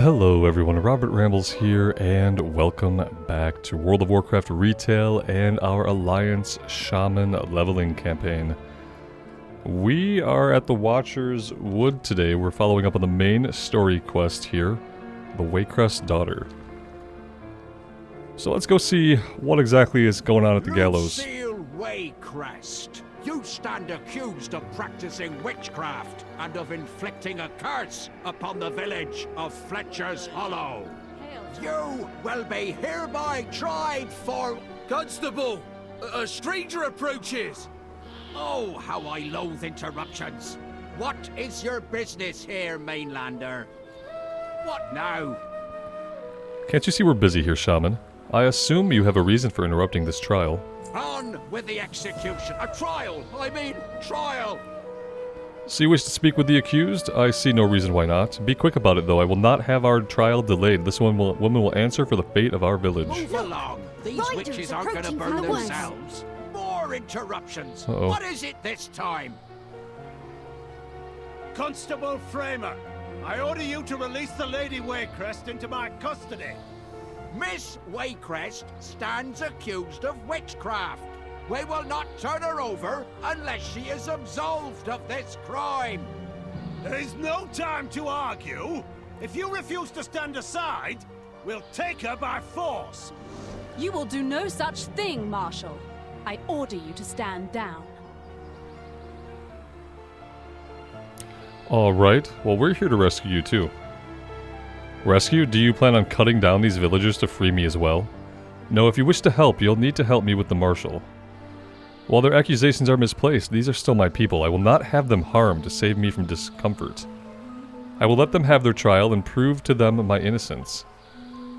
Hello everyone, Robert Rambles here, and welcome back to World of Warcraft Retail and our Alliance Shaman leveling campaign. We are at the Watcher's Wood today. We're following up on the main story quest here, the Waycrest daughter. So let's go see what exactly is going on at the gallows. Lady Waycrest, you stand accused of practicing witchcraft and of inflicting a curse upon the village of Fletcher's Hollow. You will be hereby tried for... Constable! A stranger approaches! Oh, how I loathe interruptions. What is your business here, mainlander? What now? Can't you see we're busy here, Shaman? I assume you have a reason for interrupting this trial. On with the execution. A trial! Trial! So you wish to speak with the accused? I see no reason why not. Be quick about it though, I will not have our trial delayed. This woman will answer for the fate of our village. Move along! These witches aren't gonna burn themselves. More interruptions! Uh-oh. What is it this time? Constable Framer, I order you to release the Lady Waycrest into my custody. Miss Waycrest stands accused of witchcraft. We will not turn her over unless she is absolved of this crime. There is no time to argue. If you refuse to stand aside, we'll take her by force. You will do no such thing, Marshal. I order you to stand down. Alright, well we're here to rescue you too. Rescue? Do you plan on cutting down these villagers to free me as well? No, if you wish to help, you'll need to help me with the Marshal. While their accusations are misplaced, these are still my people. I will not have them harmed to save me from discomfort. I will let them have their trial and prove to them my innocence.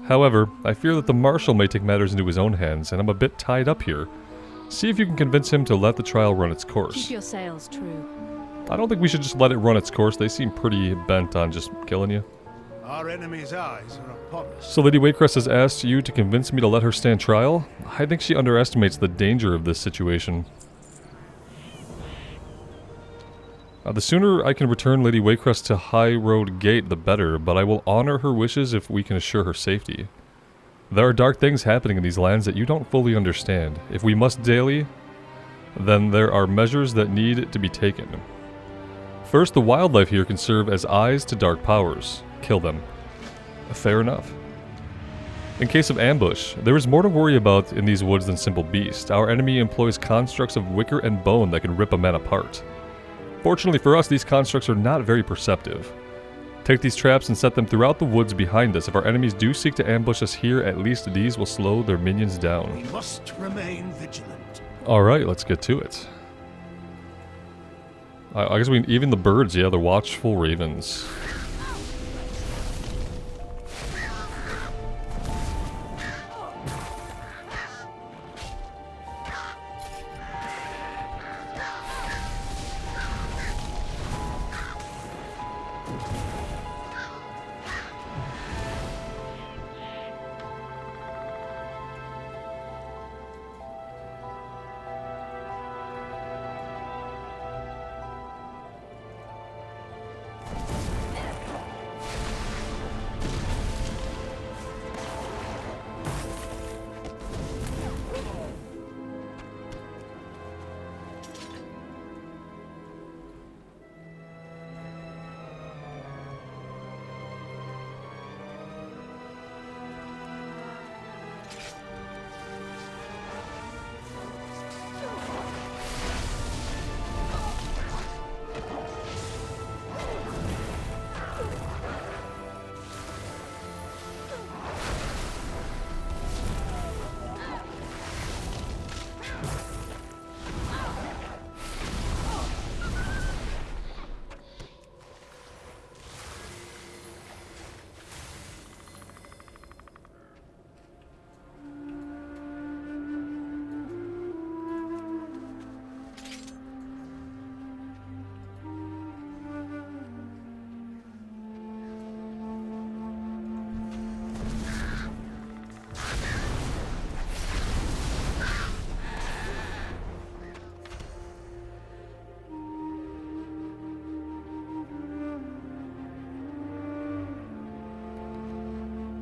However, I fear that the Marshal may take matters into his own hands, and I'm a bit tied up here. See if you can convince him to let the trial run its course. Keep your sails true. I don't think we should just let it run its course. They seem pretty bent on just killing you. Our enemy's eyes are upon us. So Lady Waycrest has asked you to convince me to let her stand trial? I think she underestimates the danger of this situation. The sooner I can return Lady Waycrest to High Road Gate, the better, but I will honor her wishes if we can assure her safety. There are dark things happening in these lands that you don't fully understand. If we must daily, then there are measures that need to be taken. First, the wildlife here can serve as eyes to dark powers. Kill them. Fair enough. In case of ambush, there is more to worry about in these woods than simple beasts. Our enemy employs constructs of wicker and bone that can rip a man apart. Fortunately for us, these constructs are not very perceptive. Take these traps and set them throughout the woods behind us. If our enemies do seek to ambush us here, at least these will slow their minions down. We must remain vigilant. Alright, let's get to it. I guess even the birds, yeah, they're watchful ravens.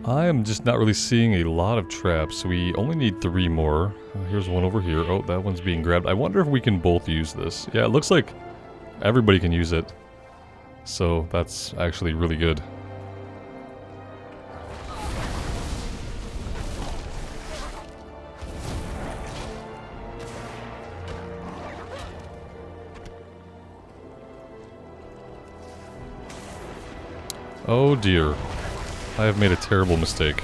I am just not really seeing a lot of traps. We only need 3 more. Here's one over here. Oh, that one's being grabbed. I wonder if we can both use this. Yeah, it looks like everybody can use it. So that's actually really good. Oh dear. I have made a terrible mistake.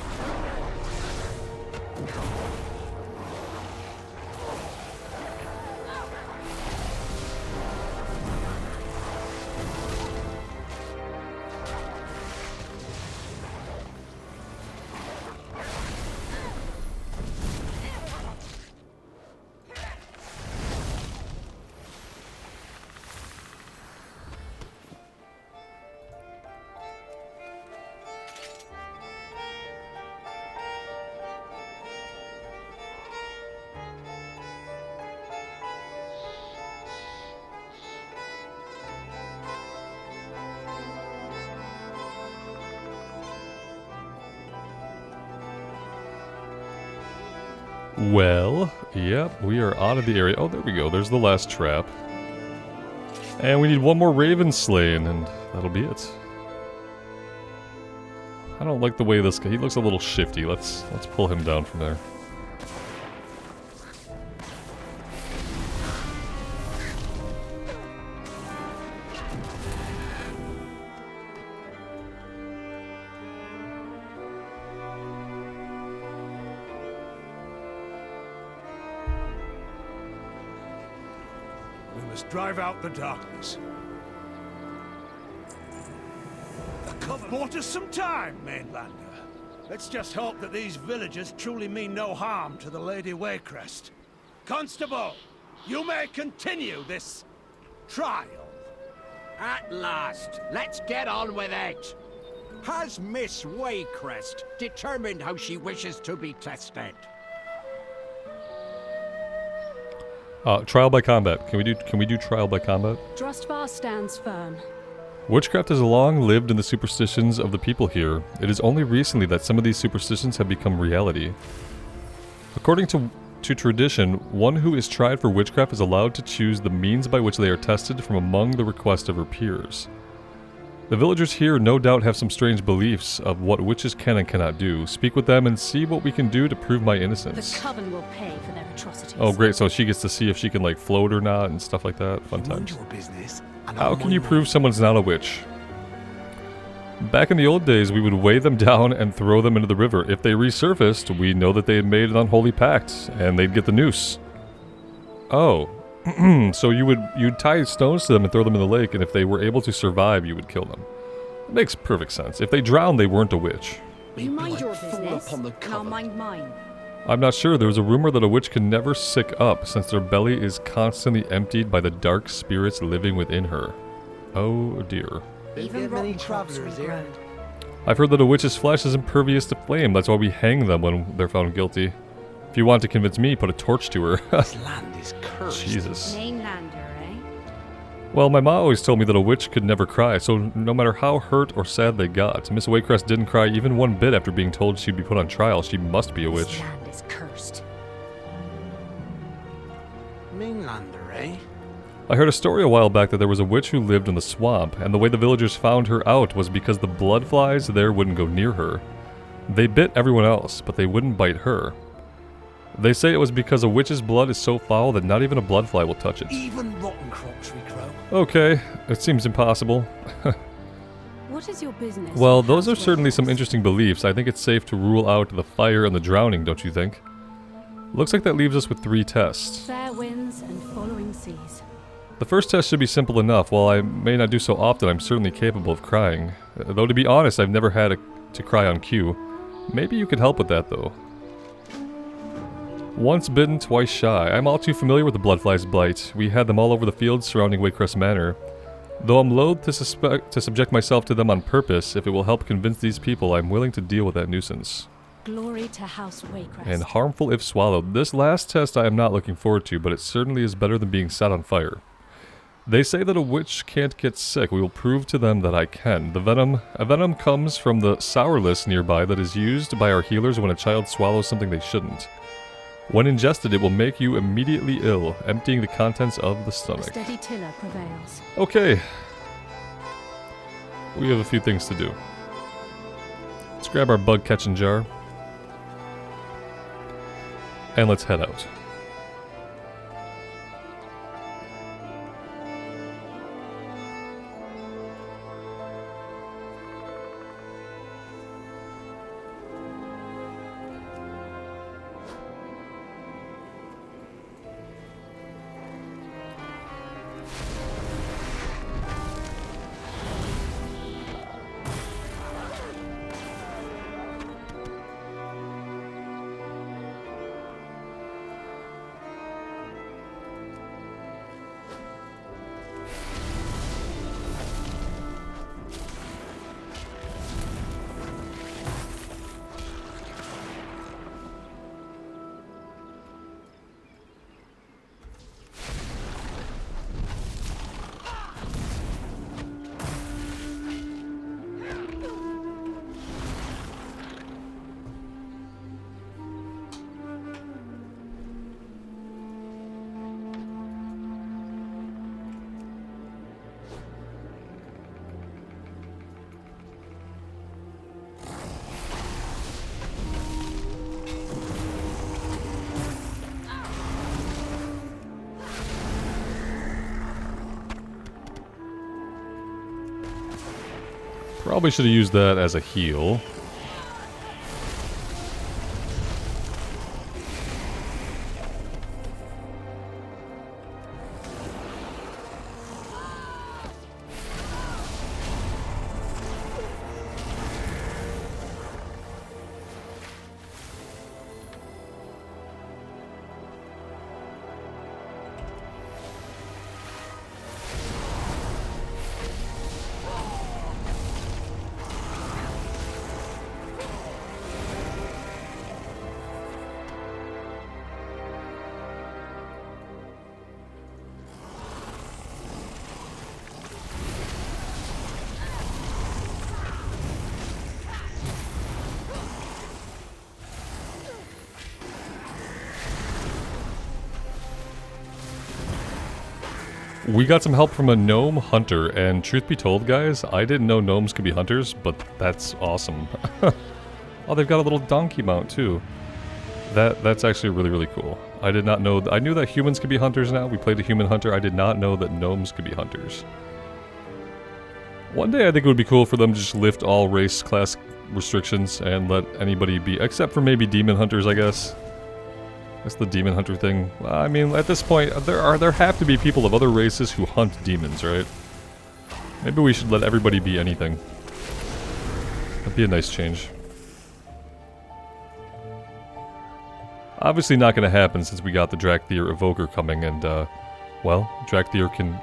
Well, yep, we are out of the area. Oh, there we go. There's the last trap. And we need 1 more raven slain, and that'll be it. I don't like the way this guy... He looks a little shifty. Let's pull him down from there. Drive out the darkness. The coven bought us some time, mainlander. Let's just hope that these villagers truly mean no harm to the Lady Waycrest. Constable, you may continue this trial. At last, let's get on with it. Has Miss Waycrest determined how she wishes to be tested? Trial by combat. Can we do trial by combat? Drustvar stands firm. Witchcraft has long lived in the superstitions of the people here. It is only recently that some of these superstitions have become reality. According to tradition, one who is tried for witchcraft is allowed to choose the means by which they are tested from among the requests of her peers. The villagers here no doubt have some strange beliefs of what witches can and cannot do. Speak with them and see what we can do to prove my innocence. The coven will pay for their atrocities. Oh great, so she gets to see if she can like float or not and stuff like that. Fun times. How can you prove someone's not a witch? Back in the old days, we would weigh them down and throw them into the river. If they resurfaced, we know that they had made an unholy pact, and they'd get the noose. Oh. So you'd tie stones to them and throw them in the lake, and if they were able to survive, you would kill them. It makes perfect sense. If they drowned, they weren't a witch. You mind your business, and I'll mind mine. I'm not sure. There was a rumor that a witch can never sick up, since their belly is constantly emptied by the dark spirits living within her. Oh dear. Even many travelers here. I've heard that a witch's flesh is impervious to flame. That's why we hang them when they're found guilty. If you want to convince me, put a torch to her. This land is cursed. Jesus. Mainlander, eh? Well, my mom always told me that a witch could never cry, so no matter how hurt or sad they got, Miss Waycrest didn't cry even one bit after being told she'd be put on trial. She must be a witch. This land is cursed. Mainlander, eh? I heard a story a while back that there was a witch who lived in the swamp, and the way the villagers found her out was because the blood flies there wouldn't go near her. They bit everyone else, but they wouldn't bite her. They say it was because a witch's blood is so foul that not even a bloodfly will touch it. Even rotten crops we grow. Okay, it seems impossible. What is your business? Well, those are certainly some interesting beliefs. I think it's safe to rule out the fire and the drowning, don't you think? Looks like that leaves us with 3 tests. Fair winds and following seas. The first test should be simple enough. While I may not do so often, I'm certainly capable of crying. Though to be honest, I've never had to cry on cue. Maybe you could help with that though. Once bitten, twice shy. I'm all too familiar with the bloodfly's bite. We had them all over the fields surrounding Waycrest Manor. Though I'm loath to subject myself to them on purpose, if it will help convince these people, I'm willing to deal with that nuisance. Glory to House Waycrest. And harmful if swallowed. This last test I am not looking forward to, but it certainly is better than being set on fire. They say that a witch can't get sick. We will prove to them that I can. A venom comes from the sourless nearby that is used by our healers when a child swallows something they shouldn't. When ingested, it will make you immediately ill, emptying the contents of the stomach. A steady tiller prevails. Okay. We have a few things to do. Let's grab our bug catching jar. And let's head out. Probably should have used that as a heal. We got some help from a gnome hunter, and truth be told, guys, I didn't know gnomes could be hunters, but that's awesome. Oh, they've got a little donkey mount, too. That's actually really, really cool. I did not know... I knew that humans could be hunters now. We played a human hunter. I did not know that gnomes could be hunters. One day, I think it would be cool for them to just lift all race class restrictions and let anybody be... Except for maybe demon hunters, I guess. That's the demon hunter thing. I mean, at this point, there have to be people of other races who hunt demons, right? Maybe we should let everybody be anything. That'd be a nice change. Obviously not going to happen since we got the Drakthir Evoker coming, and, well, Drakthir can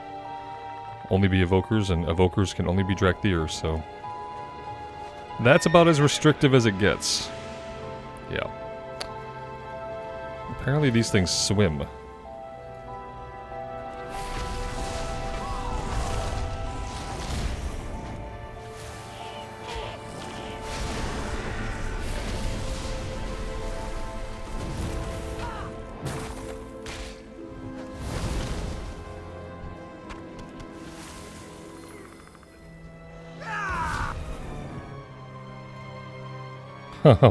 only be Evokers, and Evokers can only be Drakthir, so... That's about as restrictive as it gets. Yeah. Apparently these things swim.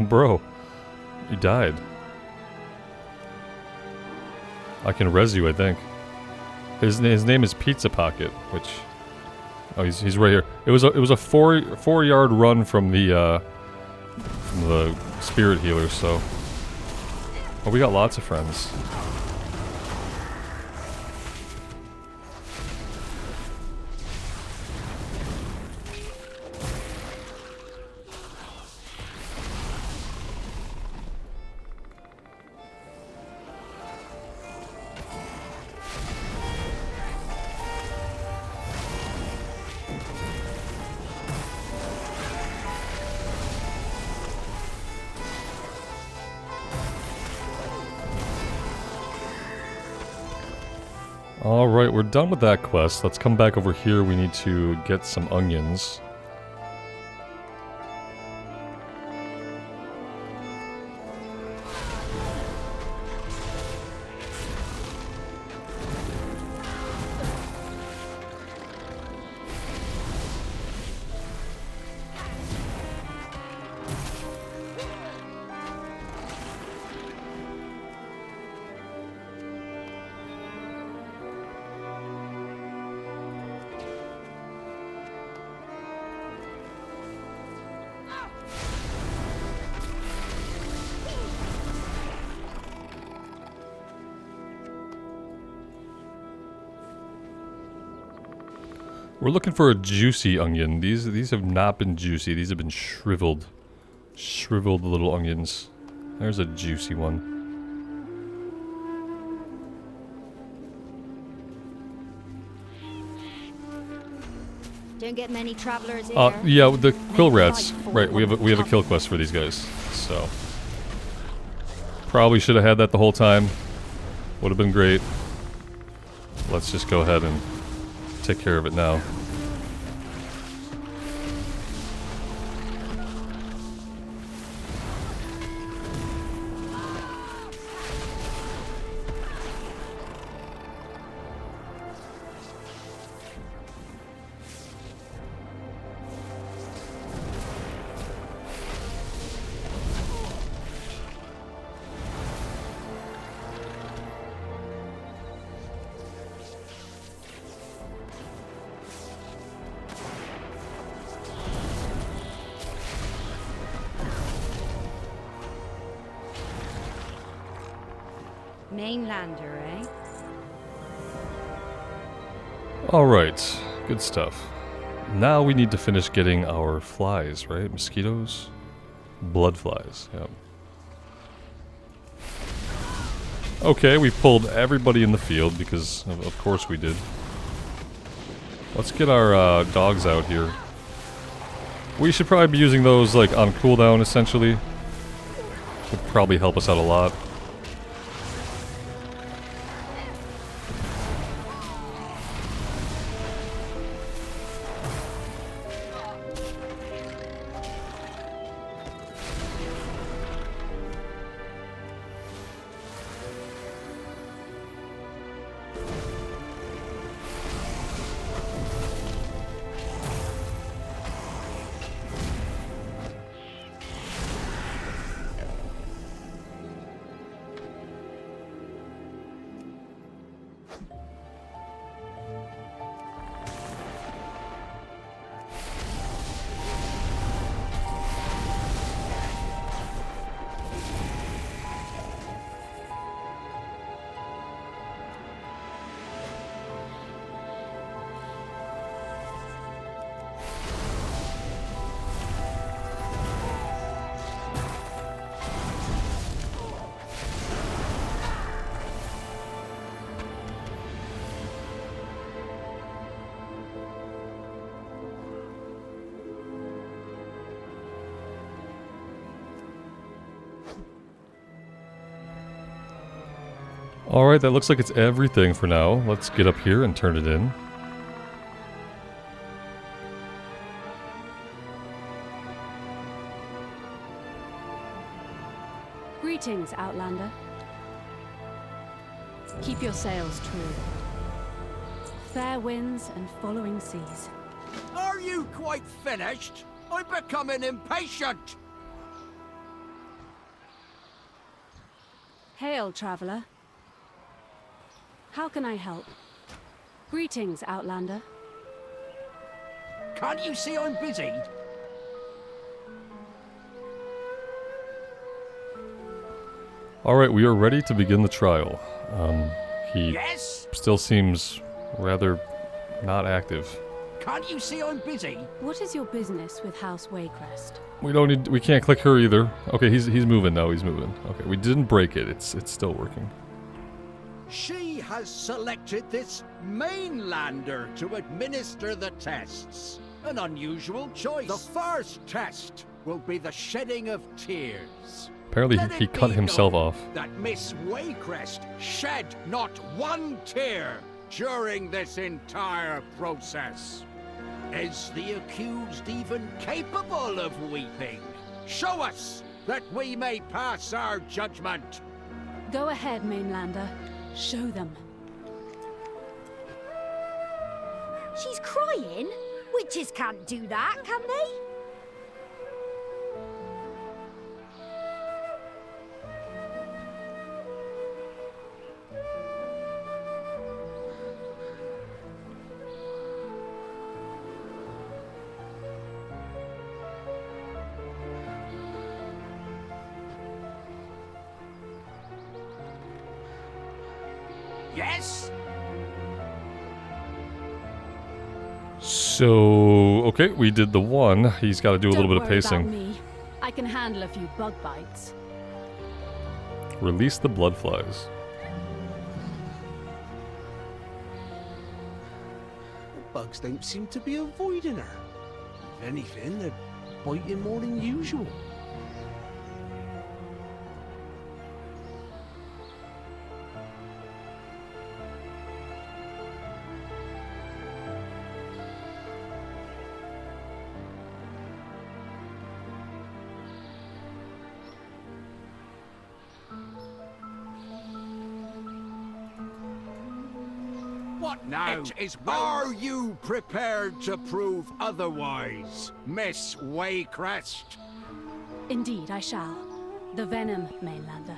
Bro, you died. I can res you, I think. His name is Pizza Pocket, which... Oh, he's right here. It was a four yard run from the spirit healer, so... Oh, we got lots of friends. Alright, we're done with that quest. Let's come back over here. We need to get some onions. We're looking for a juicy onion. These have not been juicy. These have been shriveled. Shriveled little onions. There's a juicy one. Don't get many travelers here. Yeah, the quill rats. Right, we have a kill quest for these guys. So probably should have had that the whole time. Would have been great. Let's just go ahead and take care of it now. Mainlander, eh? Alright, good stuff. Now we need to finish getting our flies, right? Mosquitoes? Blood flies, yeah. Okay, we pulled everybody in the field because of course we did. Let's get our dogs out here. We should probably be using those like on cooldown essentially. Would probably help us out a lot. Alright, that looks like it's everything for now. Let's get up here and turn it in. Greetings, Outlander. Keep your sails true. Fair winds and following seas. Are you quite finished? I'm becoming impatient. Hail, traveler. How can I help? Greetings, Outlander. Can't you see I'm busy? Alright, we are ready to begin the trial. He Yes? still seems rather not active. Can't you see I'm busy? What is your business with House Waycrest? We can't click her either. Okay, he's moving now, he's moving. Okay, we didn't break it, it's still working. She has selected this mainlander to administer the tests. An unusual choice. The first test will be the shedding of tears. Apparently Let he it cut be himself known off. that Miss Waycrest shed not one tear during this entire process? Is the accused even capable of weeping? Show us, that we may pass our judgment. Go ahead, Mainlander. Show them. She's crying? Witches can't do that, can they? Yes? So, okay, we did the one. He's got to do a little bit of Don't worry pacing. about me. I can handle a few bug bites. Release the blood flies. The bugs don't seem to be avoiding her. If anything, they're biting more than usual. What now? Are you prepared to prove otherwise, Miss Waycrest? Indeed, I shall. The venom, Mainlander.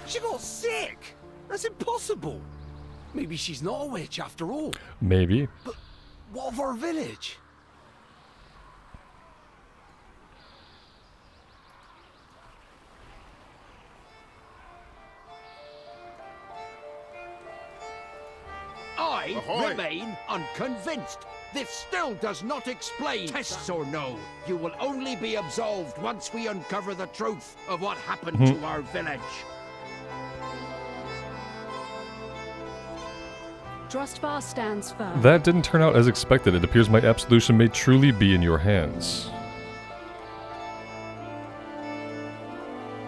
She got sick! That's impossible! Maybe she's not a witch after all. Maybe. But what of our village? I remain unconvinced. This still does not explain. Tests or no, you will only be absolved once we uncover the truth of what happened to our village. Drustvar stands firm. That didn't turn out as expected. It appears my absolution may truly be in your hands.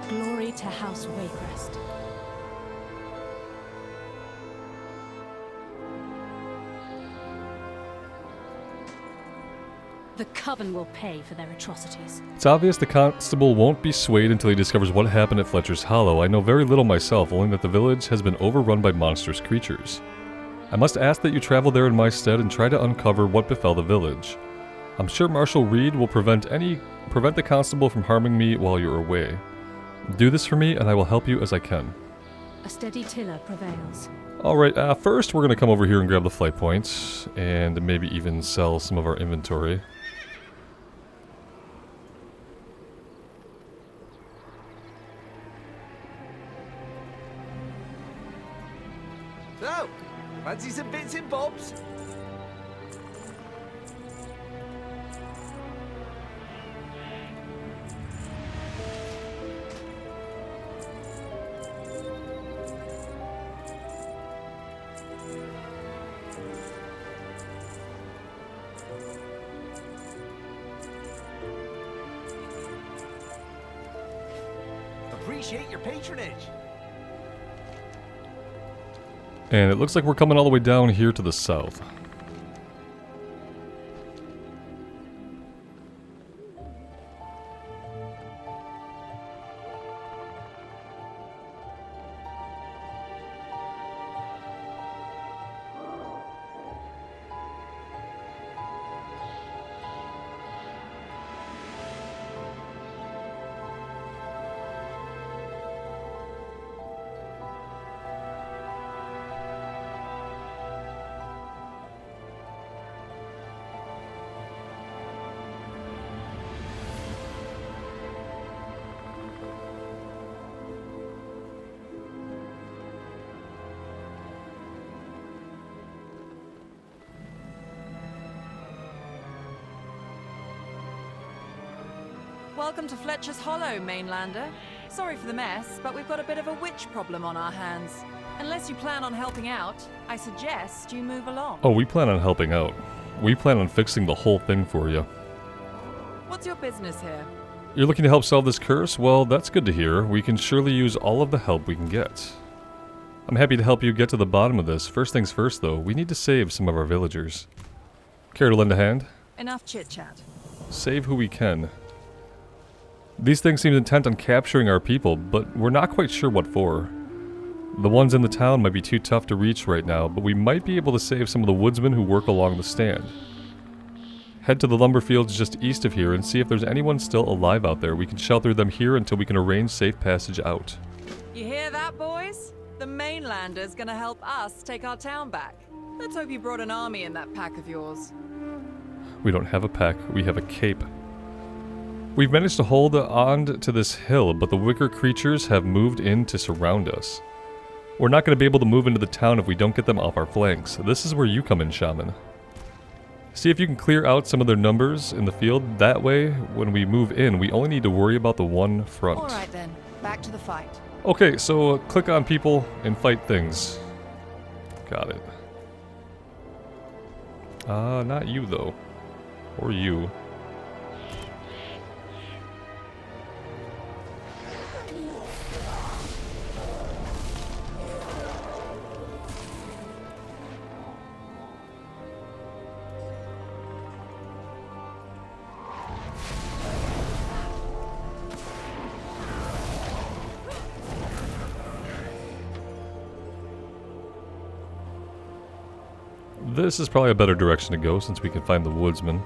Glory to House Waycrest. The coven will pay for their atrocities. It's obvious the constable won't be swayed until he discovers what happened at Fletcher's Hollow. I know very little myself, only that the village has been overrun by monstrous creatures. I must ask that you travel there in my stead and try to uncover what befell the village. I'm sure Marshal Reed will prevent the constable from harming me while you're away. Do this for me and I will help you as I can. A steady tiller prevails. Alright, first we're going to come over here and grab the flight points, and maybe even sell some of our inventory. So, fancy some bits and bobs? Appreciate your patronage. And it looks like we're coming all the way down here to the south. Welcome to Fletcher's Hollow, Mainlander. Sorry for the mess, but we've got a bit of a witch problem on our hands. Unless you plan on helping out, I suggest you move along. Oh, we plan on helping out. We plan on fixing the whole thing for you. What's your business here? You're looking to help solve this curse? Well, that's good to hear. We can surely use all of the help we can get. I'm happy to help you get to the bottom of this. First things first, though, we need to save some of our villagers. Care to lend a hand? Enough chit-chat. Save who we can. These things seem intent on capturing our people, but we're not quite sure what for. The ones in the town might be too tough to reach right now, but we might be able to save some of the woodsmen who work along the stand. Head to the lumber fields just east of here and see if there's anyone still alive out there. We can shelter them here until we can arrange safe passage out. You hear that, boys? The mainlander's gonna help us take our town back. Let's hope you brought an army in that pack of yours. We don't have a pack, we have a cape. We've managed to hold on to this hill, but the wicker creatures have moved in to surround us. We're not going to be able to move into the town if we don't get them off our flanks. This is where you come in, Shaman. See if you can clear out some of their numbers in the field. That way, when we move in, we only need to worry about the one front. Alright then, back to the fight. Okay, so click on people and fight things. Got it. Not you though. Or you. This is probably a better direction to go since we can find the woodsman.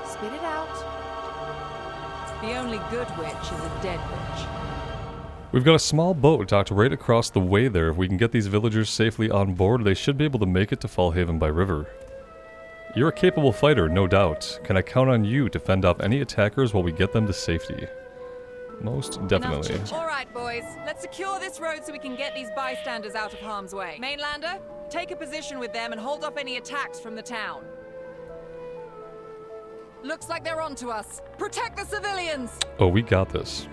Spit it out. The only good witch is a dead witch. We've got a small boat docked right across the way there. If we can get these villagers safely on board, they should be able to make it to Fallhaven by river. You're a capable fighter, no doubt. Can I count on you to fend off any attackers while we get them to safety? Most definitely. Alright, boys. Let's secure this road so we can get these bystanders out of harm's way. Mainlander, take a position with them and hold off any attacks from the town. Looks like they're onto us. Protect the civilians! Oh, we got this.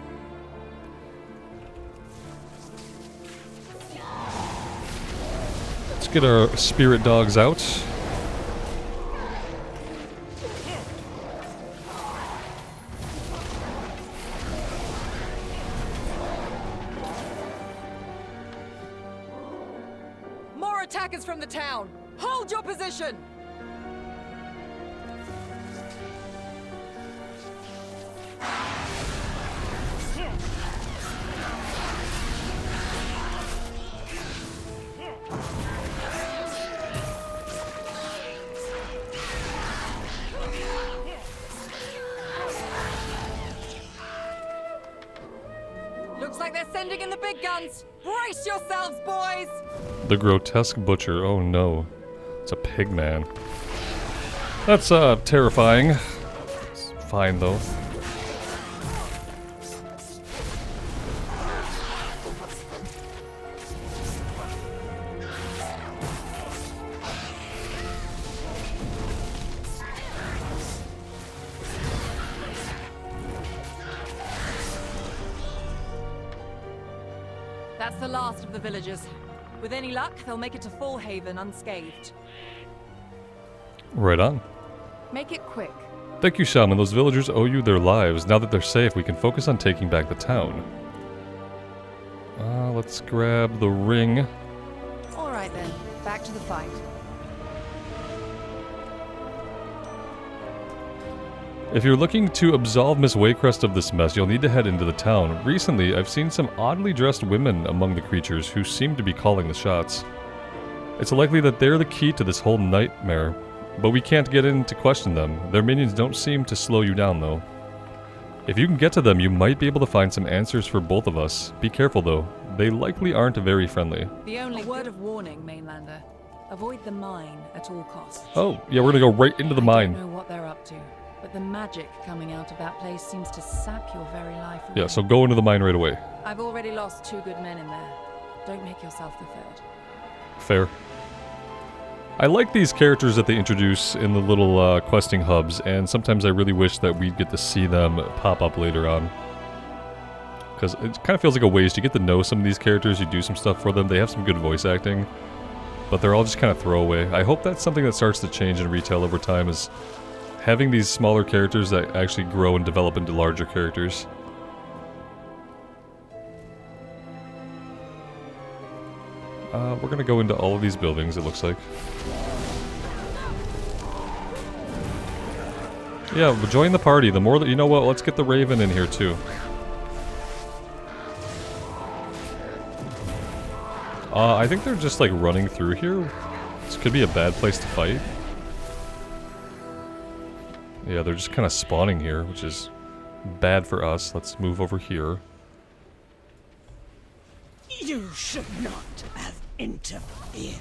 Let's get our spirit dogs out. More attackers from the town! Hold your position! Looks like they're sending in the big guns! Brace yourselves, boys! The grotesque butcher. Oh no. It's a pig man. That's terrifying. It's fine though. That's the last of the villagers. With any luck, they'll make it to Fallhaven unscathed. Right on. Make it quick. Thank you, Shaman. Those villagers owe you their lives. Now that they're safe, we can focus on taking back the town. Let's grab the ring. Alright then, back to the fight. If you're looking to absolve Miss Waycrest of this mess, you'll need to head into the town. Recently, I've seen some oddly dressed women among the creatures who seem to be calling the shots. It's likely that they're the key to this whole nightmare, but we can't get in to question them. Their minions don't seem to slow you down, though. If you can get to them, you might be able to find some answers for both of us. Be careful, though. They likely aren't very friendly. The only word of warning, Mainlander. Avoid the mine at all costs. Oh, yeah, we're gonna go right into the mine. I don't know what they're up to, but the magic coming out of that place seems to sap your very life away. Yeah, so go into the mine right away. I've already lost 2 good men in there. Don't make yourself the 3rd. Fair. I like these characters that they introduce in the little questing hubs, and sometimes I really wish that we'd get to see them pop up later on. Because it kind of feels like a waste. You get to know some of these characters, you do some stuff for them, they have some good voice acting, but they're all just kind of throwaway. I hope that's something that starts to change in retail over time, is having these smaller characters that actually grow and develop into larger characters. We're gonna go into all of these buildings, it looks like. Yeah, join the party. The more that you know what, let's get the Raven in here too. I think they're just like running through here. This could be a bad place to fight. Yeah, they're just kind of spawning here, which is bad for us. Let's move over here. You should not have interfered.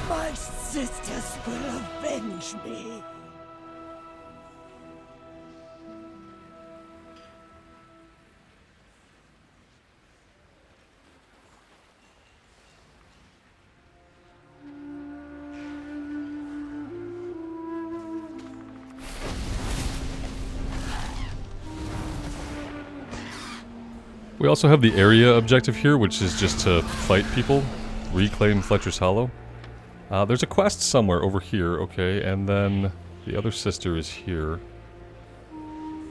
My sisters will avenge me. We also have the area objective here, which is just to fight people, reclaim Fletcher's Hollow. There's a quest somewhere over here, okay, and then the other sister is here.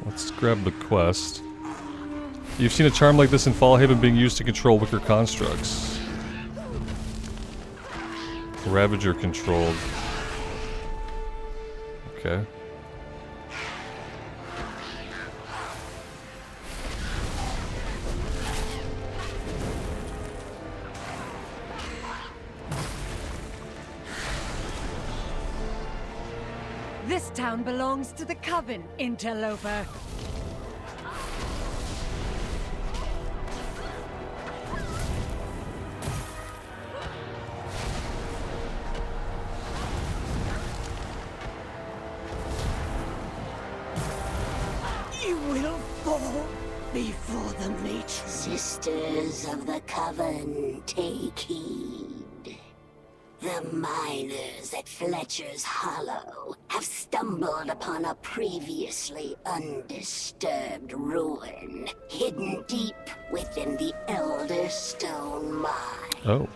Let's grab the quest. You've seen a charm like this in Fallhaven being used to control wicker constructs. Ravager controlled. Okay. This town belongs to the coven, interloper. You will fall before the matron. Sisters of the coven, take heed. The miners at Fletcher's Hollow have stumbled upon a previously undisturbed ruin, hidden deep within the Elder Stone mine. Oh.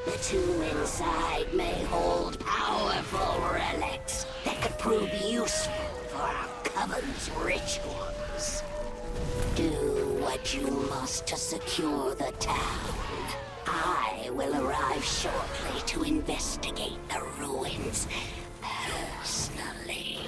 The tomb inside may hold powerful relics that could prove useful for our coven's rituals. Do what you must to secure the town. I will arrive shortly to investigate the ruins personally.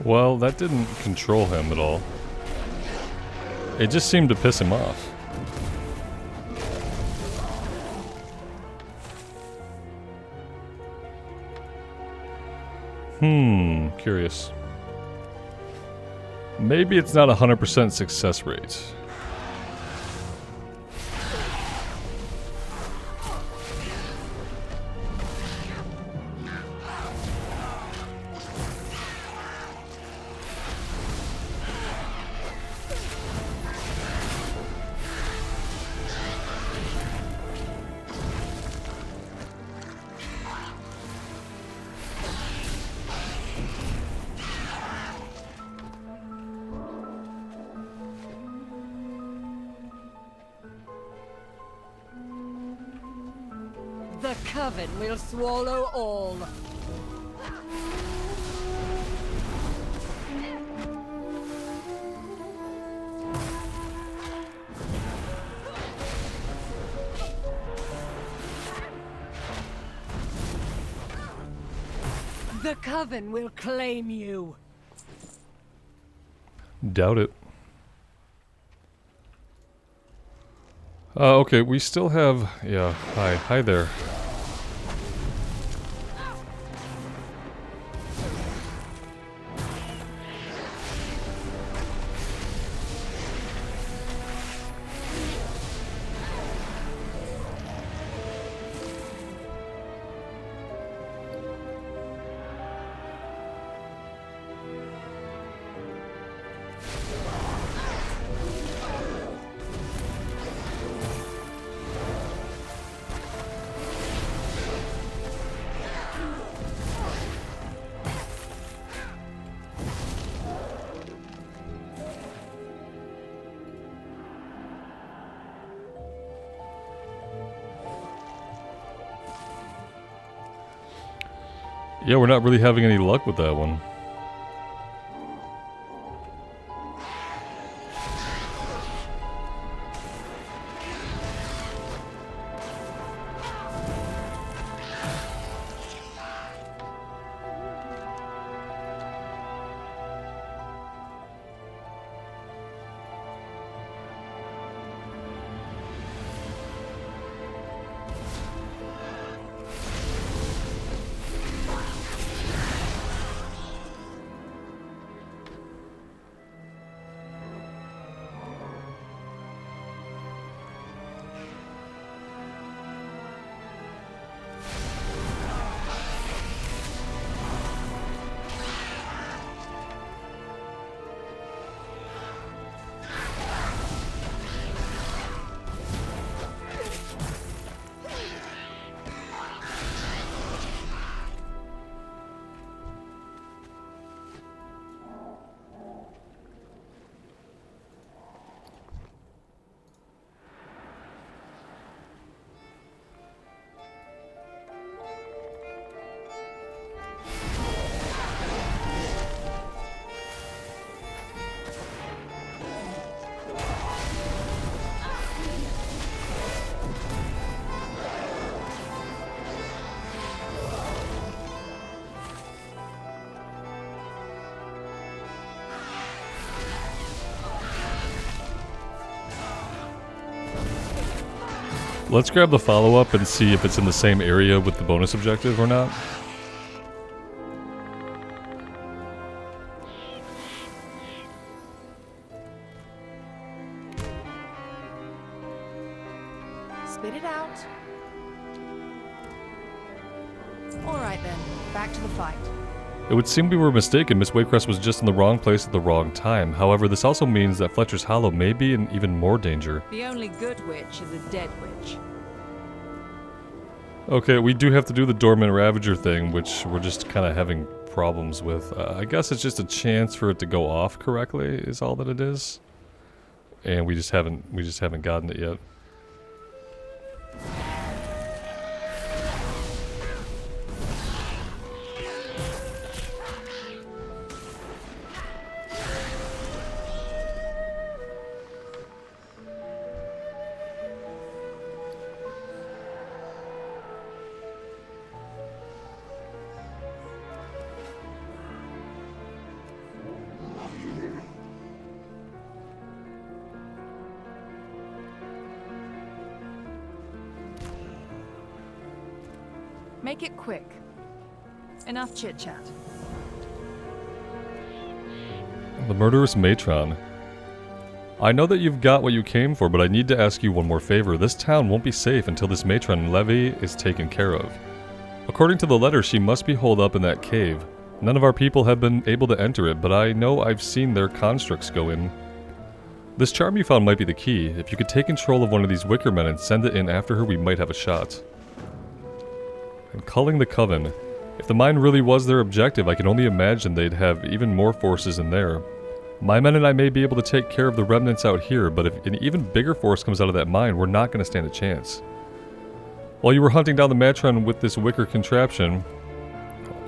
Well, that didn't control him at all. It just seemed to piss him off. Curious. Maybe it's not 100% success rate. The coven will swallow all. The coven will claim you. Doubt it. Okay, we still have... Yeah, hi there. Yeah, we're not really having any luck with that one. Let's grab the follow-up and see if it's in the same area with the bonus objective or not. Spit it out. Alright then, back to the fight. It would seem we were mistaken. Miss Waycrest was just in the wrong place at the wrong time. However, this also means that Fletcher's Hollow may be in even more danger. The only good witch is a dead witch. Okay, we do have to do the Dormant Ravager thing, which we're just kind of having problems with. I guess it's just a chance for it to go off correctly is all that it is. And we just haven't gotten it yet. Make it quick. Enough chit-chat. The murderous matron. I know that you've got what you came for, but I need to ask you one more favor. This town won't be safe until this matron Levy is taken care of. According to the letter, she must be holed up in that cave. None of our people have been able to enter it, but I know I've seen their constructs go in. This charm you found might be the key. If you could take control of one of these wicker men and send it in after her, we might have a shot. And culling the coven. If the mine really was their objective, I can only imagine they'd have even more forces in there. My men and I may be able to take care of the remnants out here, but if an even bigger force comes out of that mine, we're not going to stand a chance. While you were hunting down the matron with this wicker contraption,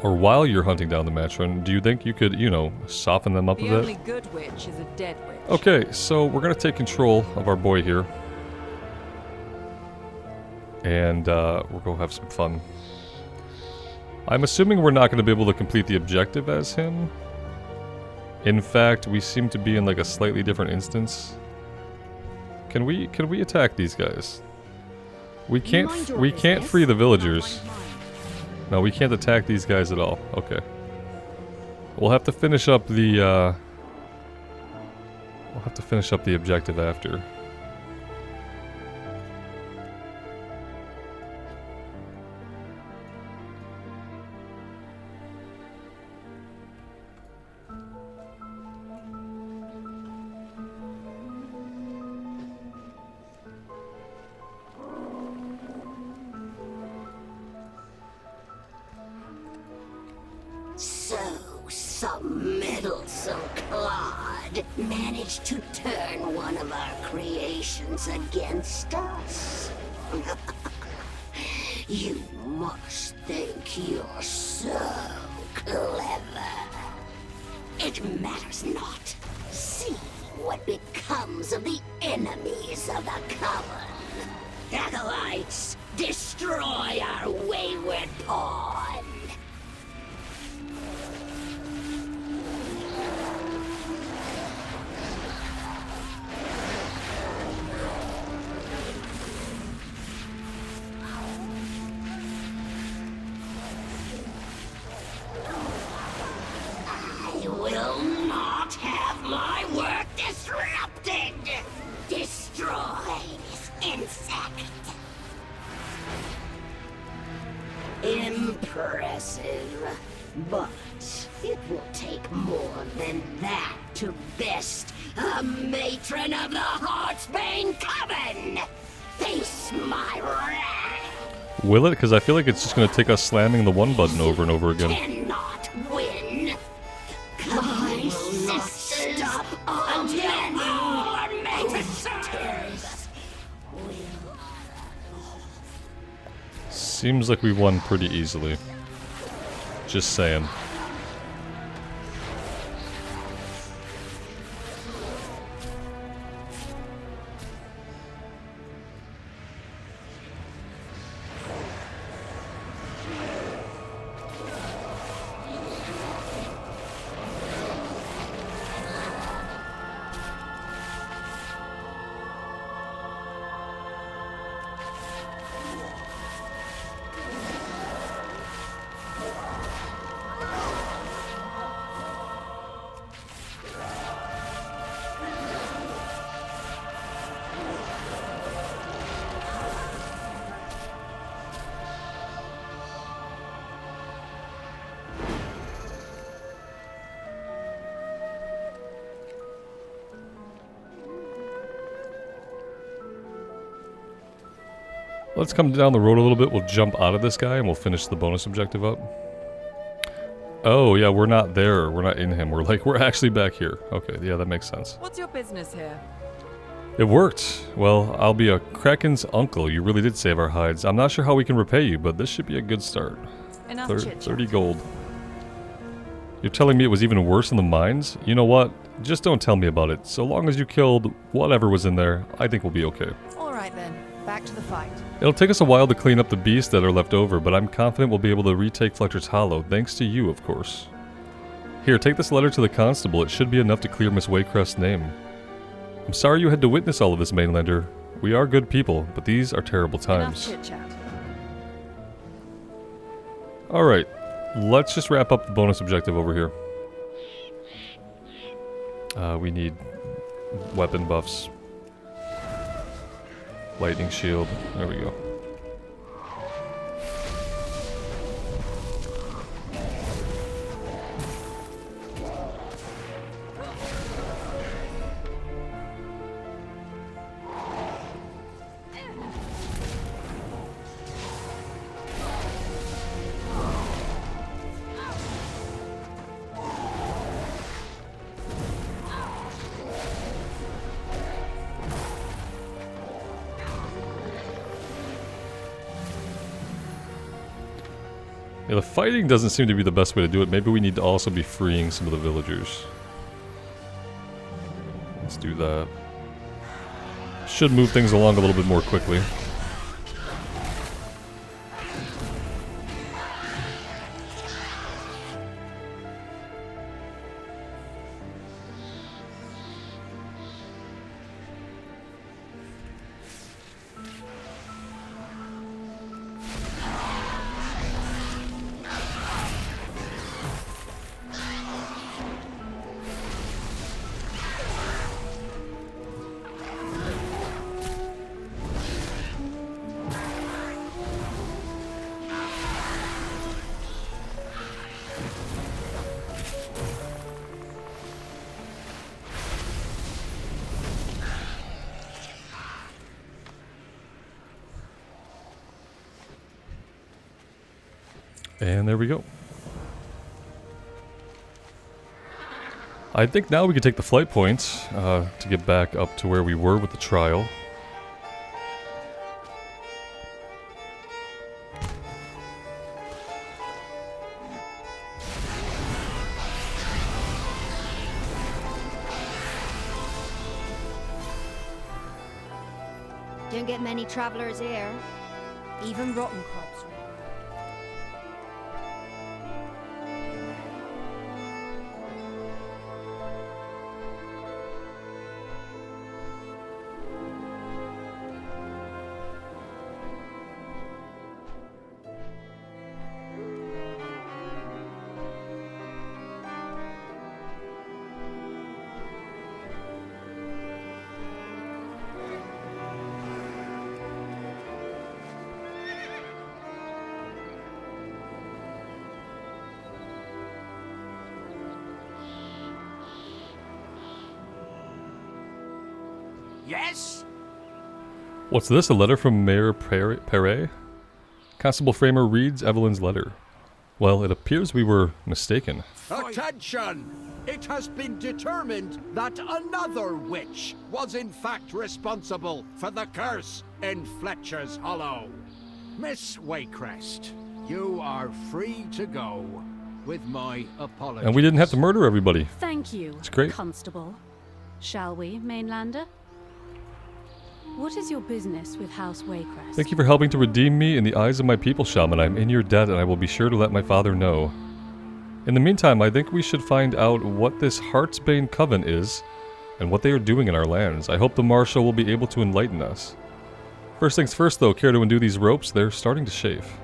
or while you're hunting down the matron, do you think you could, you know, soften them up a bit? The only good witch is a dead witch. Okay, so we're going to take control of our boy here. And we'll go have some fun. I'm assuming we're not going to be able to complete the objective as him. In fact, we seem to be in like a slightly different instance. Can we attack these guys? We can't free the villagers. No, we can't attack these guys at all. Okay. We'll have to finish up the objective after. Some meddlesome clod managed to turn one of our creations against us. You must think you're so clever. It matters not. See what becomes of the enemies of the coven. Acolytes, destroy our wayward pawn. My work disrupted! Destroy this insect! Impressive. But it will take more than that to best a matron of the Heartsbane Coven! Face my wrath! Will it? Because I feel like it's just going to take us slamming the one button over and over again. Cannot win! My sisters stop until more matrons! Seems like we won pretty easily. Just saying. Let's come down the road a little bit. We'll jump out of this guy and we'll finish the bonus objective up. Oh, yeah, we're not there. We're not in him. We're actually back here. Okay, yeah, that makes sense. What's your business here? It worked. Well, I'll be a Kraken's uncle. You really did save our hides. I'm not sure how we can repay you, but this should be a good start. Enough chit-chat. 30 gold. You're telling me it was even worse in the mines? You know what? Just don't tell me about it. So long as you killed whatever was in there, I think we'll be okay. Alright then, back to the fight. It'll take us a while to clean up the beasts that are left over, but I'm confident we'll be able to retake Fletcher's Hollow, thanks to you, of course. Here, take this letter to the constable. It should be enough to clear Miss Waycrest's name. I'm sorry you had to witness all of this, Mainlander. We are good people, but these are terrible times. Enough chit-chat. Alright, let's just wrap up the bonus objective over here. We need weapon buffs. Lightning shield. There we go. Yeah, the fighting doesn't seem to be the best way to do it. Maybe we need to also be freeing some of the villagers. Let's do that. Should move things along a little bit more quickly. And there we go. I think now we can take the flight points to get back up to where we were with the trial. Don't get many travelers here. Even rotten crops. Yes? What's this? A letter from Mayor Perret? Constable Framer reads Evelyn's letter. Well, it appears we were mistaken. Attention! It has been determined that another witch was in fact responsible for the curse in Fletcher's Hollow. Miss Waycrest, you are free to go, with my apologies. And we didn't have to murder everybody. Thank you, It's great. Constable. Shall we, Mainlander? What is your business with House Waycrest? Thank you for helping to redeem me in the eyes of my people, Shaman. I'm in your debt and I will be sure to let my father know. In the meantime, I think we should find out what this Heartsbane coven is and what they are doing in our lands. I hope the Marshal will be able to enlighten us. First things first though, care to undo these ropes? They're starting to chafe.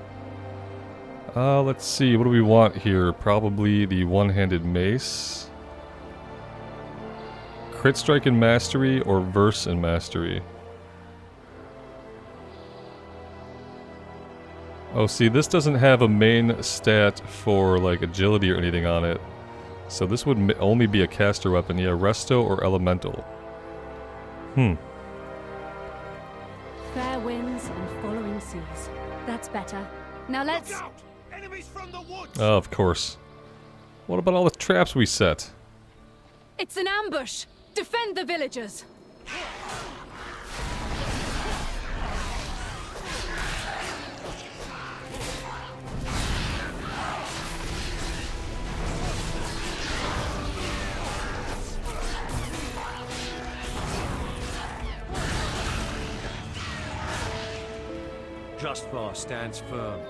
Let's see, what do we want here? Probably the one-handed mace. Crit strike and mastery or verse and mastery. Oh, see, this doesn't have a main stat for, like, agility or anything on it. So this would only be a caster weapon. Yeah, resto or elemental. Fair winds and following seas. better. Now let's... Look out! Enemies from the woods! Oh, of course. What about all the traps we set? It's an ambush! Defend the villagers! Justbar stands firm.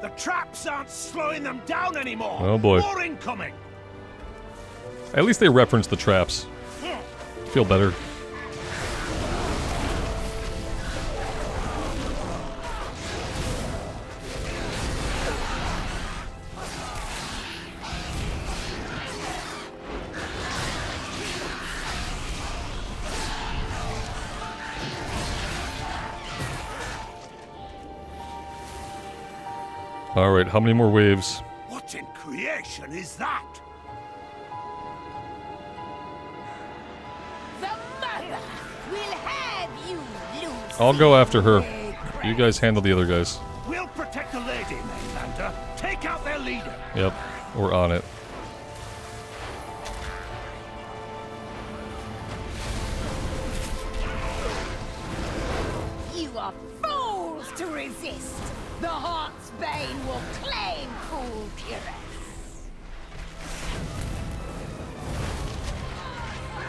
The traps aren't slowing them down anymore! Oh boy. More incoming! At least they reference the traps. Feel better. Alright, how many more waves? What in creation is that? The mother will have you loose. I'll go after her. You guys handle the other guys. We'll protect the lady, Mainlander. Take out their leader. Yep, we're on it. You are fools to resist. The heart's bane will claim full puress.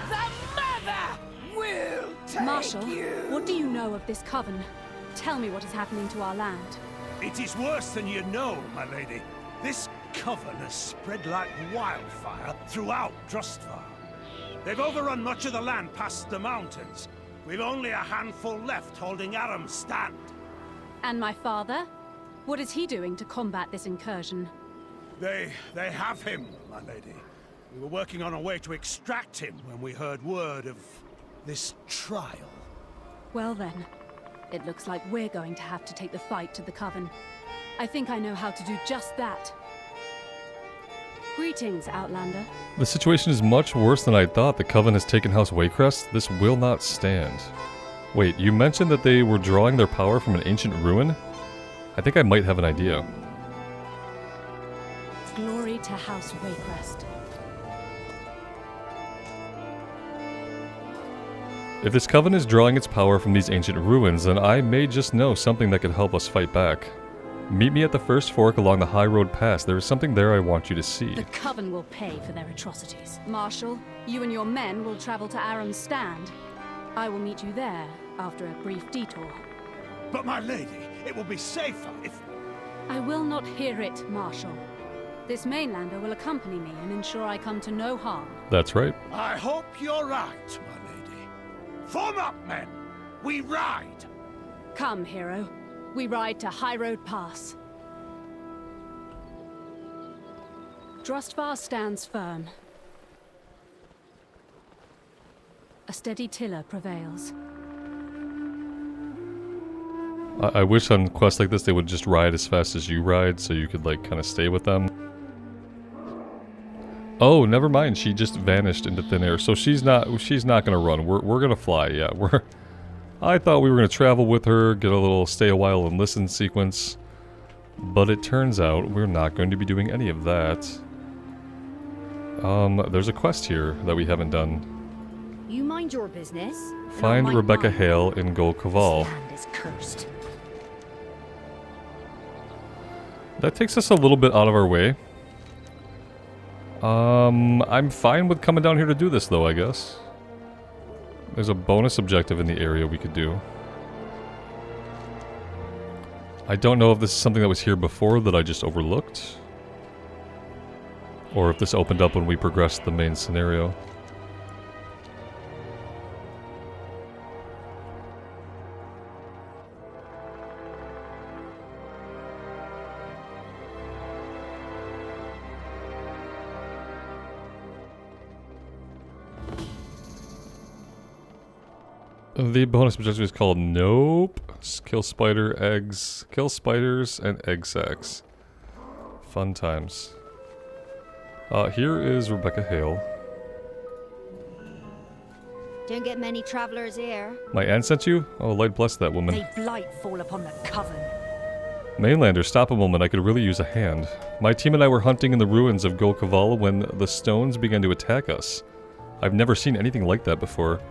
The mother will take Marshal, you. what do you know of this coven? Tell me what is happening to our land. It is worse than you know, my lady. This coven has spread like wildfire throughout Drustvar. They've overrun much of the land past the mountains. We've only a handful left holding Aram's stand. And my father? What is he doing to combat this incursion? They have him, my lady. We were working on a way to extract him when we heard word of this trial. Well then, it looks like we're going to have to take the fight to the coven. I think I know how to do just that. Greetings, Outlander. The situation is much worse than I thought. The coven has taken House Waycrest. This will not stand. Wait, you mentioned that they were drawing their power from an ancient ruin? I think I might have an idea. Glory to House Waycrest. If this coven is drawing its power from these ancient ruins, then I may just know something that could help us fight back. Meet me at the first fork along the High Road Pass. There is something there I want you to see. The coven will pay for their atrocities. Marshal, you and your men will travel to Aram's stand. I will meet you there after a brief detour. But my lady, it will be safer if... I will not hear it, Marshal. This mainlander will accompany me and ensure I come to no harm. That's right. I hope you're right, my lady. Form up, men! We ride! Come, hero. We ride to High Road Pass. Drustvar stands firm. A steady tiller prevails. I wish on quests like this they would just ride as fast as you ride, so you could like kind of stay with them. Oh, never mind. She just vanished into thin air, so she's not gonna run. We're gonna fly. Yeah, I thought we were gonna travel with her, get a little stay a while and listen sequence, but it turns out we're not going to be doing any of that. There's a quest here that we haven't done. You mind your business. Find Rebecca Hale in Gold Caval. This land is cursed. That takes us a little bit out of our way. I'm fine with coming down here to do this though, I guess. There's a bonus objective in the area we could do. I don't know if this is something that was here before that I just overlooked, or if this opened up when we progressed the main scenario. The bonus objective is called Nope. Kill spider eggs. Kill spiders and egg sacs. Fun times. Here is Rebecca Hale. Don't get many travelers here. My aunt sent you? Oh, light bless that woman. May blight fall upon the coven. Mainlander, stop a moment. I could really use a hand. My team and I were hunting in the ruins of Caval when the stones began to attack us. I've never seen anything like that before.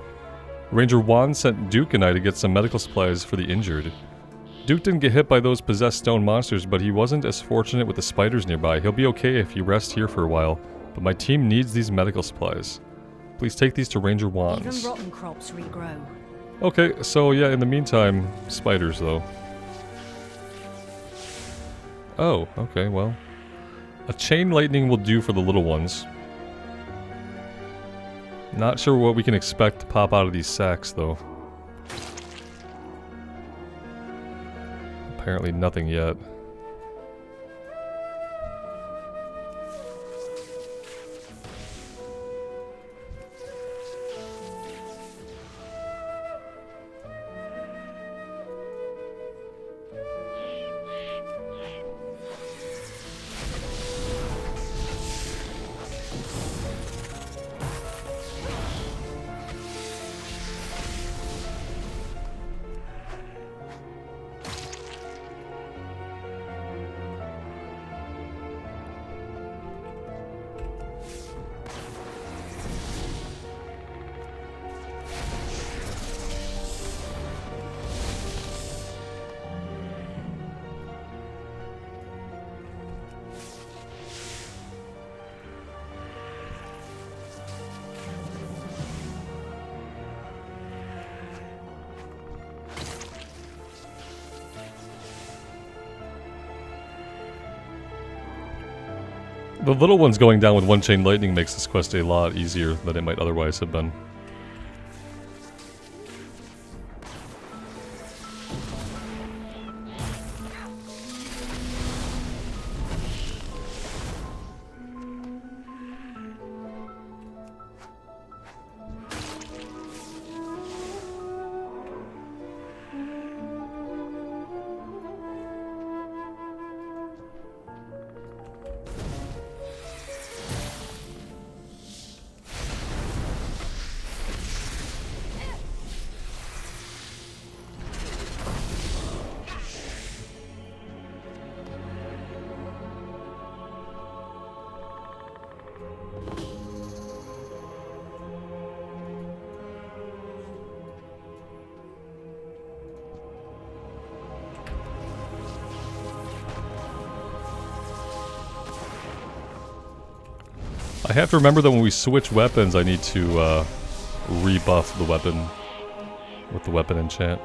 Ranger Juan sent Duke and I to get some medical supplies for the injured. Duke didn't get hit by those possessed stone monsters, but he wasn't as fortunate with the spiders nearby. He'll be okay if you rest here for a while, but my team needs these medical supplies. Please take these to Ranger Juan's. Even rotten crops regrow. Okay, so yeah, in the meantime, spiders though. Oh, okay, well. A chain lightning will do for the little ones. Not sure what we can expect to pop out of these sacks though. Apparently nothing yet. The little ones going down with one chain lightning makes this quest a lot easier than it might otherwise have been. I have to remember that when we switch weapons, I need to rebuff the weapon with the weapon enchant.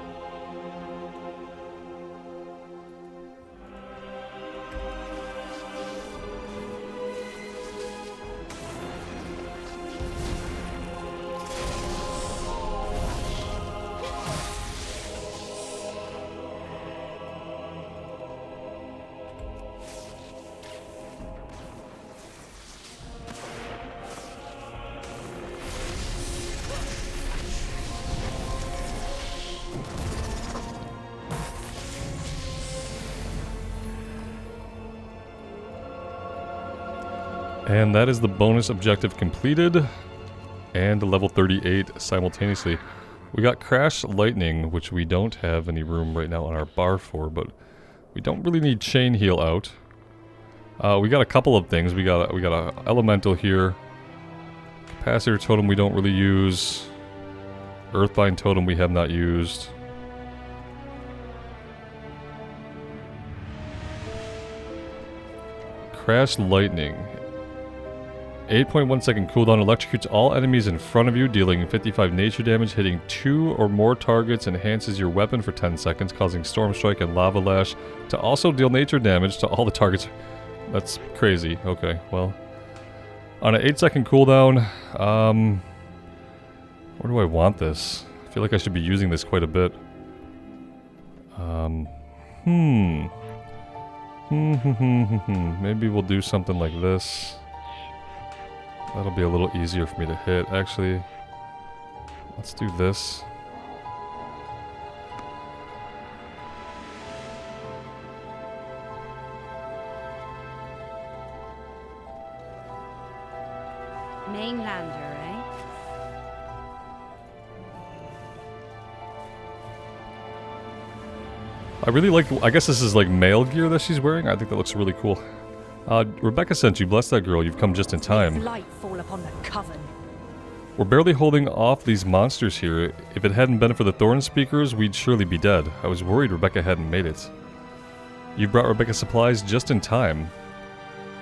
And that is the bonus objective completed, and level 38 simultaneously. We got Crash Lightning, which we don't have any room right now on our bar for, but we don't really need Chain Heal out. We got a couple of things. We got a Elemental here. Capacitor Totem we don't really use. Earthbind Totem we have not used. Crash Lightning. 8.1 second cooldown, electrocutes all enemies in front of you, dealing 55 nature damage, hitting 2 or more targets, enhances your weapon for 10 seconds, causing Storm Strike and Lava Lash to also deal nature damage to all the targets. That's crazy. Okay, well. On an 8-second cooldown, where do I want this? I feel like I should be using this quite a bit. Maybe we'll do something like this. That'll be a little easier for me to hit. Actually, let's do this. Mainlander, eh? I really like, I guess this is like male gear that she's wearing. I think that looks really cool. Rebecca sent you. Bless that girl. You've come just in time. Light fall upon the coven. We're barely holding off these monsters here. If it hadn't been for the Thorn Speakers, we'd surely be dead. I was worried Rebecca hadn't made it. You brought Rebecca supplies just in time.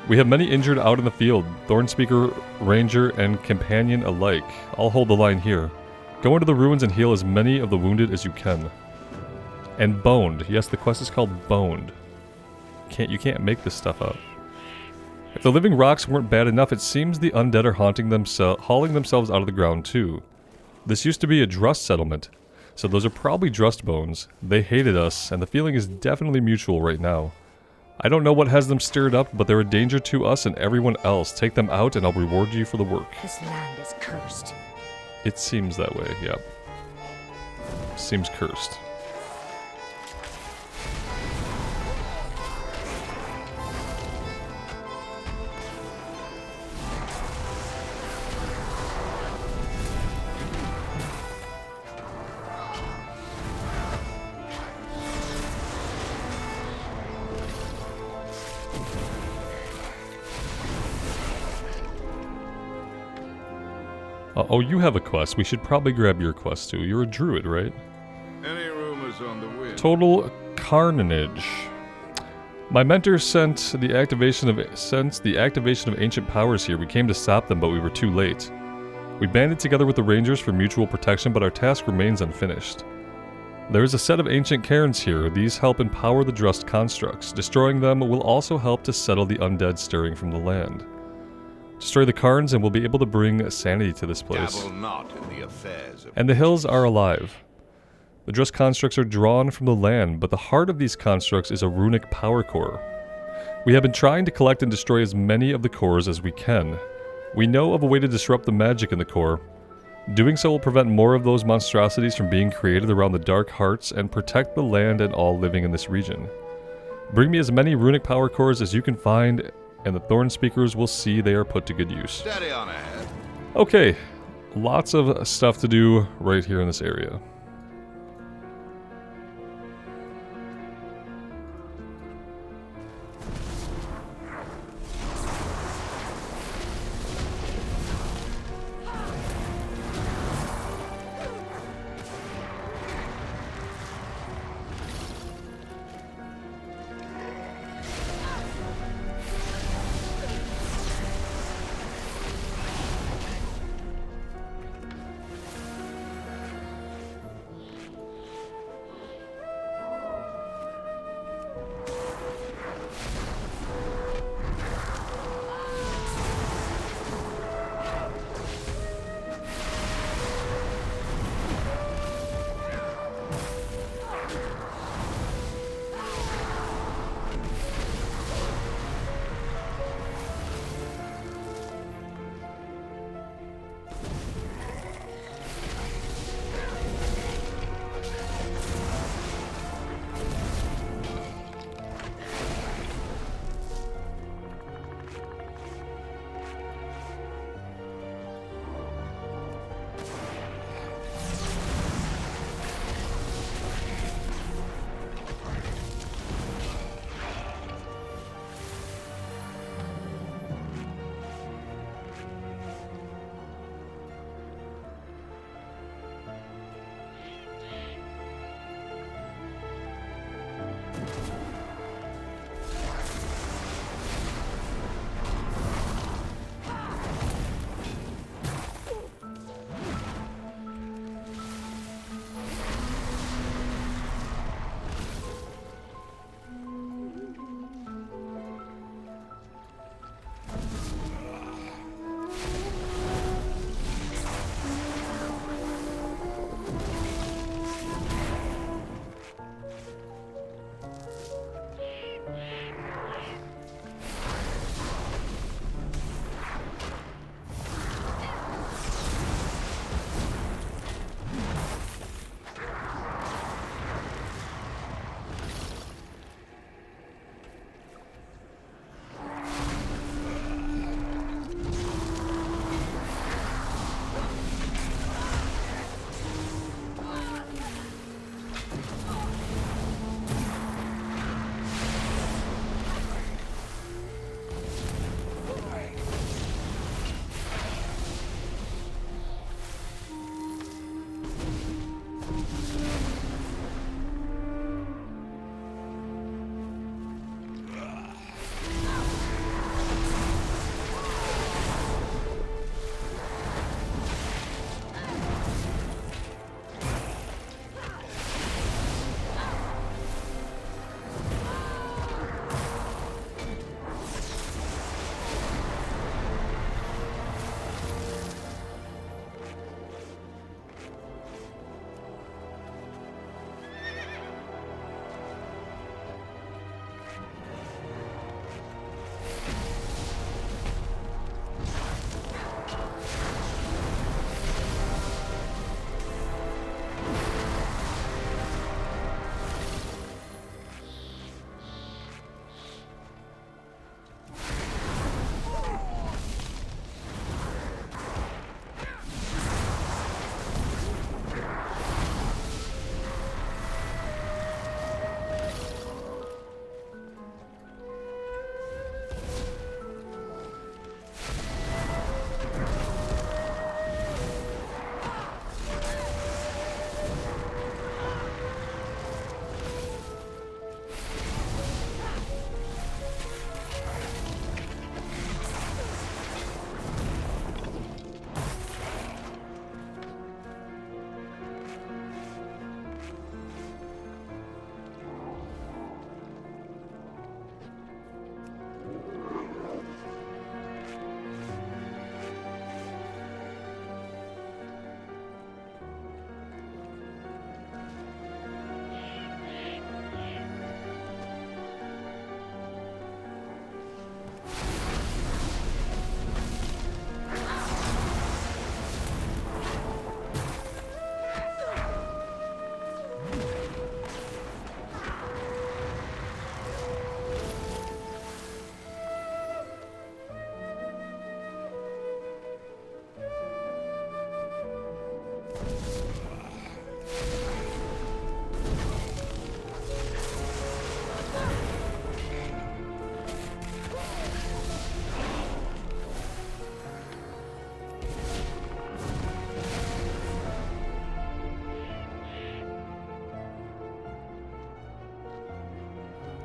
We have many injured out in the field. Thorn Speaker, Ranger, and Companion alike. I'll hold the line here. Go into the ruins and heal as many of the wounded as you can. And boned. Yes, the quest is called boned. You can't make this stuff up. If the living rocks weren't bad enough, it seems the undead are hauling themselves out of the ground too. This used to be a Drust settlement, so those are probably Drust bones. They hated us, and the feeling is definitely mutual right now. I don't know what has them stirred up, but they're a danger to us and everyone else. Take them out and I'll reward you for the work. This land is cursed. It seems that way, yep. Seems cursed. Oh, you have a quest. We should probably grab your quest too. You're a druid, right? Any rumors on the wind? Total carnage. My mentor sent the activation of ancient powers here. We came to stop them, but we were too late. We banded together with the Rangers for mutual protection, but our task remains unfinished. There is a set of ancient cairns here. These help empower the Drust constructs. Destroying them will also help to settle the undead stirring from the land. Destroy the cairns and we'll be able to bring sanity to this place. Dabble not in the affairs of And the hills are alive. The Drust constructs are drawn from the land, but the heart of these constructs is a runic power core. We have been trying to collect and destroy as many of the cores as we can. We know of a way to disrupt the magic in the core. Doing so will prevent more of those monstrosities from being created around the dark hearts and protect the land and all living in this region. Bring me as many runic power cores as you can find, and the Thorn Speakers will see they are put to good use. steady on ahead. Okay, lots of stuff to do right here in this area.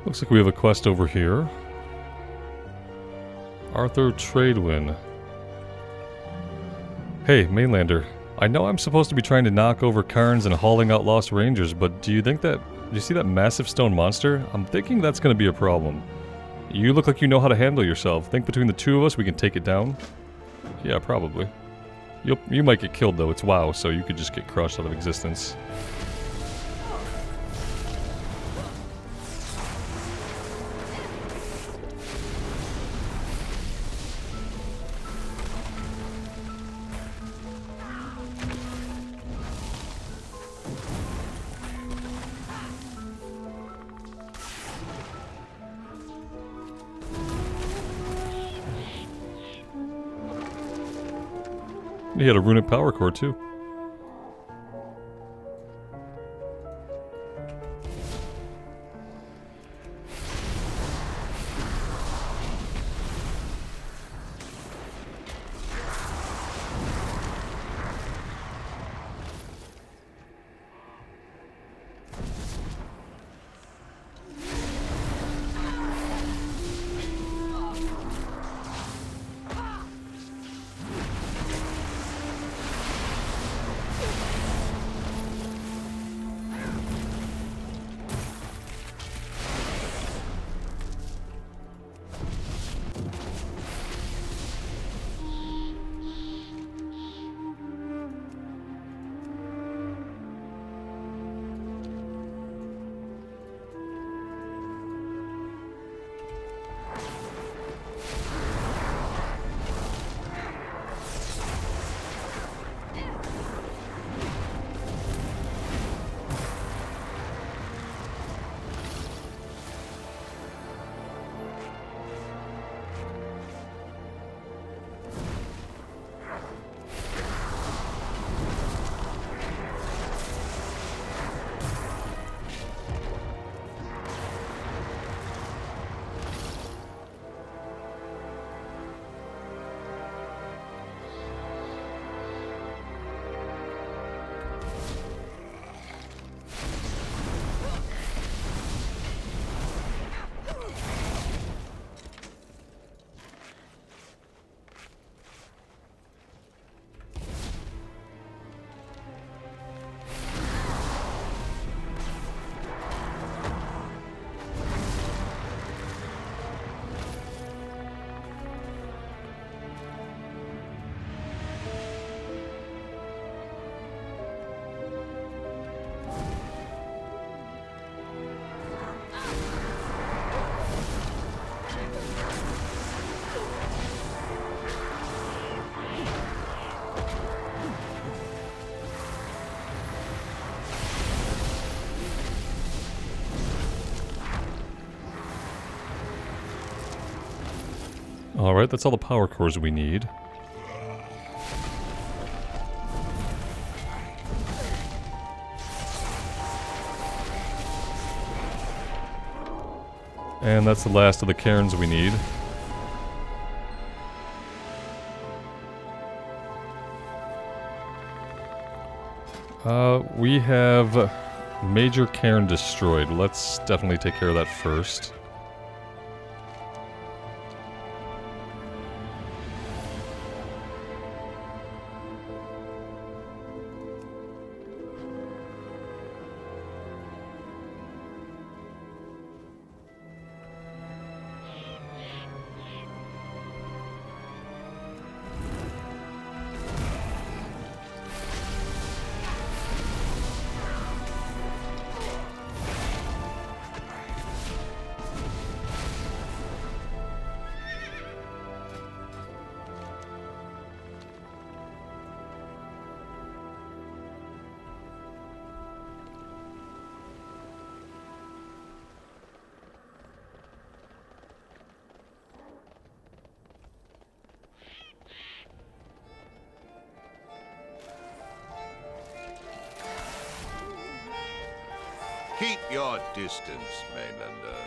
Looks like we have a quest over here. Arthur Tradewin. Hey, Mainlander. I know I'm supposed to be trying to knock over cairns and hauling out lost rangers, but do you see that massive stone monster? I'm thinking that's going to be a problem. You look like you know how to handle yourself. Think between the two of us we can take it down? Yeah, probably. You might get killed though, it's WoW, so you could just get crushed out of existence. He had a runic power core too. Alright, that's all the power cores we need. And that's the last of the cairns we need. We have major cairn destroyed. Let's definitely take care of that first. Keep your distance, Mainlander.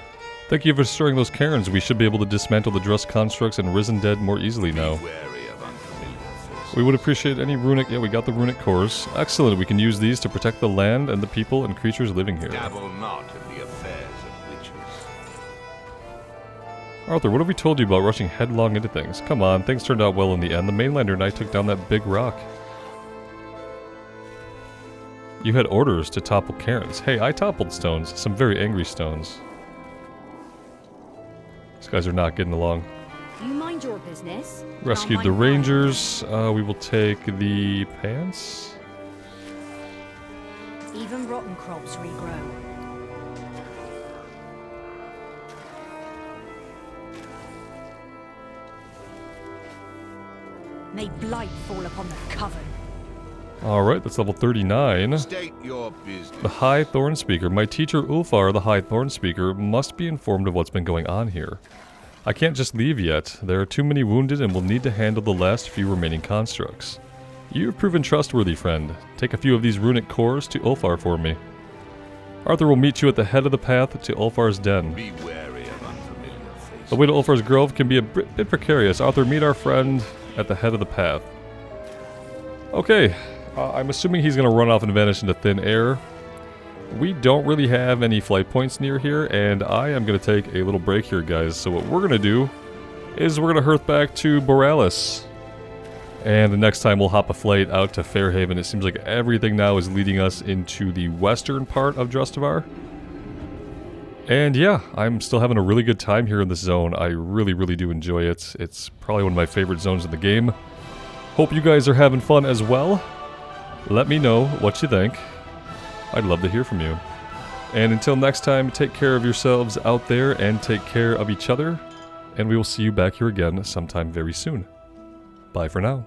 Thank you for destroying those cairns. We should be able to dismantle the Drust constructs and Risen Dead more easily now. Be wary of unfamiliar faces. We would appreciate any runic... Yeah, we got the runic cores. Excellent, we can use these to protect the land and the people and creatures living here. Dabble not in the affairs of witches. Arthur, what have we told you about rushing headlong into things? Come on, things turned out well in the end. The mainlander and I took down that big rock. You had orders to topple cairns. Hey, I toppled stones. Some very angry stones. These guys are not getting along. You mind your business. Rescued the rangers. We will take the pants. Even rotten crops regrow. May blight fall upon the coven. Alright, that's level 39. State your business. The High Thorn Speaker. My teacher Ulfar, the High Thorn Speaker, must be informed of what's been going on here. I can't just leave yet. There are too many wounded and will need to handle the last few remaining constructs. You have proven trustworthy, friend. Take a few of these runic cores to Ulfar for me. Arthur will meet you at the head of the path to Ulfar's den. Be wary of unfamiliar faces. The way to Ulfar's Grove can be a bit precarious. Arthur, meet our friend at the head of the path. Okay, I'm assuming he's going to run off and vanish into thin air. We don't really have any flight points near here, and I am going to take a little break here, guys. So what we're going to do is we're going to hearth back to Borealis. And the next time we'll hop a flight out to Fairhaven. It seems like everything now is leading us into the western part of Drustavar. And yeah, I'm still having a really good time here in this zone. I really, really do enjoy it. It's probably one of my favorite zones in the game. Hope you guys are having fun as well. Let me know what you think. I'd love to hear from you. And until next time, take care of yourselves out there and take care of each other. And we will see you back here again sometime very soon. Bye for now.